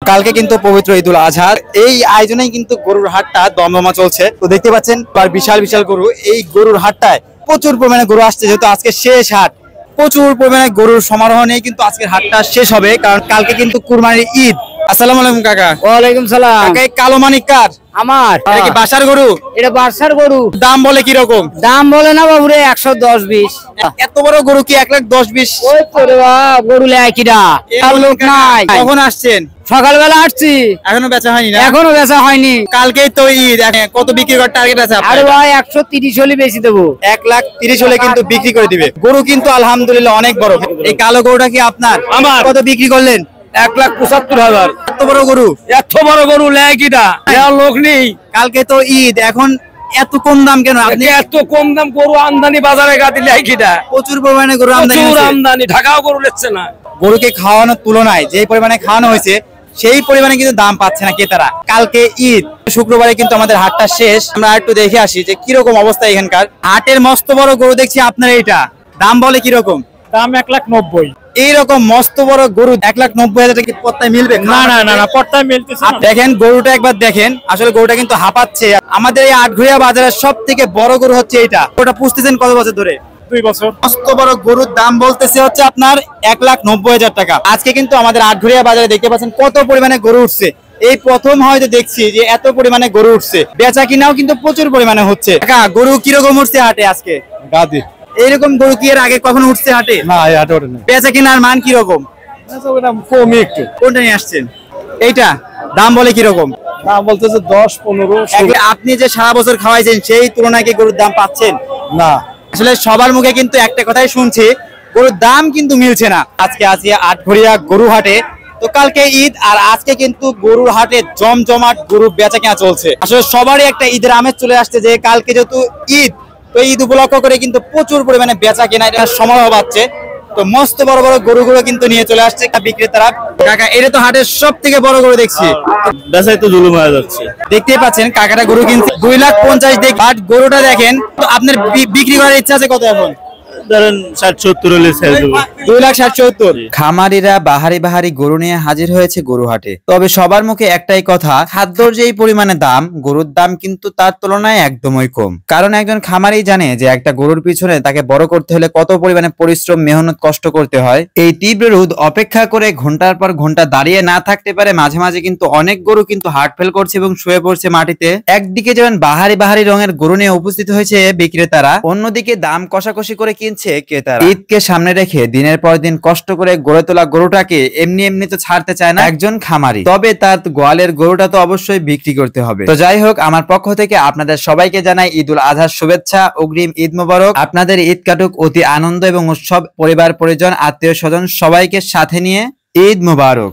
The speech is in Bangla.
কালকে কিন্তু পবিত্র ঈদুল আজহা, এই আয়োজনেই কিন্তু গরুর হাটটা দমদমা চলছে। তো দেখতে পাচ্ছেন বিশাল বিশাল গরু, এই গরুর হাটটায় প্রচুর পরিমাণে গরু আসছে, যেহেতু আজকে শেষ হাট। প্রচুর পরিমাণে গরুর সমারোহ নিয়ে কিন্তু আজকের হাটটা শেষ হবে, কারণ কালকে কিন্তু কুরবানির ঈদ। আসসালামু আলাইকুম কাকা। ওয়ালাইকুম সালাম। কাকা, এই কালো মানিক কার? আমার। এটা কি বাসার গরু? এটা বাসার গরু। দাম বলে কি রকম? দাম বলে না বাবুরে 110-20। এত বড় গরু কি 1,10,20? ওই তো রে বাবা, গরু লেয় কিরা, আর লোক নাই। কখন আসছেন? সকালবেলা আসছি, এখনো বেচা হয়নি না? এখনো বেচা হয়নি। কালকেই তো ঈদ, কত বিক্রি করার টার্গেট আছে আপনার? আরে ভাই 130 হলে বেশি দেবো। 1,30,000 হলে কিন্তু বিক্রি করে দিবে। গরু কিন্তু আলহামদুলিল্লাহ অনেক বড়। এই কালো গরুটা কি আপনার? আমার। কত বিক্রি করলেন? 1,75,000। এত বড় গরু? এত বড় গরু লেয় কিরা, লোক নেই। কালকে তো ঈদ, এখন এত কম দাম কেন? আপনি এত কম দাম গরু আমদানি বাজারে গাদি লেয় কিরা। প্রচুর পরিমাণে গরু আমদানি হয়েছে। আমদানি, ঢাকাও গরু লেচ্ছে না। গরুকে খাওয়ানোর তুলনায় যে পরিমাণে খাওয়ানো হয়েছে সেই পরিমাণে কিন্তু দাম পাচ্ছে না ক্রেতারা। কালকে ঈদ, শুক্রবারে কিন্তু আমাদের হাটটা শেষ। আমরা একটু দেখে আসি যে কিরকম অবস্থা এখানকার হাটের। মস্ত বড় গরু দেখছি আপনার, এইটা দাম বলে কিরকম? দাম 1,90,000। এইরকম মস্ত বড় গরু 1,90,000 টাকা পত্তায় মিলবে? না না না না, পট্টা মিলতেছে না। দেখেন গরুটা একবার দেখেন, আসলে গরুটা কিন্তু হাঁপাচ্ছে। আমাদের এই আটঘরিয়া বাজারের সব থেকে বড় গরু হচ্ছে এইটা। ওটা পুষতেছেন কত বছর ধরে? 2 বছর। মস্ত বড় গরুর দাম বলতেছে হচ্ছে আপনার 1,90,000 টাকা। আজকে কিন্তু আমাদের আটঘরিয়া বাজারে দেখতে পাচ্ছেন কত পরিমাণে গরু উঠছে। এই প্রথম হয়তো দেখছি যে এত পরিমাণে গরু উঠছে। বেচা কিনাও কিন্তু প্রচুর পরিমাণে হচ্ছে। কাকা, গরু কিরকম উঠছে হাটে আজকে? গাদি। এইরকম গরু কি এর আগে কখনো উঠছে হাটে? না, এই হাটে ওঠে না। বেচা কিনার মান কিরকম? কমই একটু। কোনটা নিয়ে আসছেন? এইটা দাম বলে কিরকম? দাম বলতেছে 10-15। আপনি যে সারা বছর খাওয়াইছেন সেই তুলনায় কি গরুর দাম পাচ্ছেন? না। আসলে সবার মুখে কিন্তু একটা কথাই শুনছি, গরুর দাম কিন্তু মিলছে না। আজকে আছি আটঘরিয়া গরু হাটে। তো কালকে ঈদ, আর আজকে কিন্তু গরুর হাটে জমজমাট গরু বেচা কেনা চলছে। আসলে সবারই একটা ঈদের আমেজ চলে আসছে, যে কালকে যেহেতু ঈদ, তো ঈদ উপলক্ষ করে কিন্তু প্রচুর পরিমাণে বেচা কেনা এটা সমারোহ পাচ্ছে। তো মস্ত বড় বড় গরুগুলো কিন্তু নিয়ে চলে আসছে বিক্রেতারা। কাকা, এটা তো হাটের সব থেকে বড় গরু দেখছি। বেচাই তো জুলুম হয়ে যাচ্ছে। দেখতেই পাচ্ছেন কাকাটা গরু কিনছে 2,50,000 দেখ। বাট গরুটা দেখেন, তো আপনার বিক্রি করার ইচ্ছা আছে কত এখন? ধরেন 60-70 হলে ছেড়ে দেবো। 2,60,70। খামারিরা বাহারি বাহারি গরু নিয়ে হাজির হয়েছে গরু হাটে। তবে সবার মুখে একটাই কথা, খাদ্যর যেই পরিমাণে দাম, গরুর দাম কিন্তু তার তুলনায় একদমই কম। কারণ একজন খামারি জানে যে একটা গরুর পিছনে তাকে বড় করতে হলে কত পরিমাণে পরিশ্রম, মেহনত, কষ্ট করতে হয়। এই তীব্র রোদ অপেক্ষা করে ঘন্টার পর ঘন্টা দাঁড়িয়ে না থাকতে পারে। মাঝে মাঝে কিন্তু অনেক গরু কিন্তু হার্ট ফেল করছে এবং শুয়ে পড়ছে মাটিতে। একদিকে যেমন বাহারি বাহারি রঙের গরু নিয়ে উপস্থিত হয়েছে বিক্রেতারা, অন্যদিকে দাম কষাকষি করে কিনছে ক্রেতারা। ঈদকে সামনে রেখে দিনের পর দিন কষ্ট করে গড়ে তোলা গরুটাকে এমনি এমনি তো ছাড়তে চায় না একজন খামারি। তবে তার গোয়ালের গরুটা তো অবশ্যই বিক্রি করতে হবে। তো যাই হোক, আমার পক্ষ থেকে আপনাদের সবাইকে জানাই ঈদুল আজহার শুভেচ্ছা, অগ্রিম ঈদ মোবারক। আপনাদের ঈদ কাটুক অতি আনন্দ এবং উৎসব, পরিবার পরিজন, আত্মীয় স্বজন সবাইকে সাথে নিয়ে ঈদ মোবারক।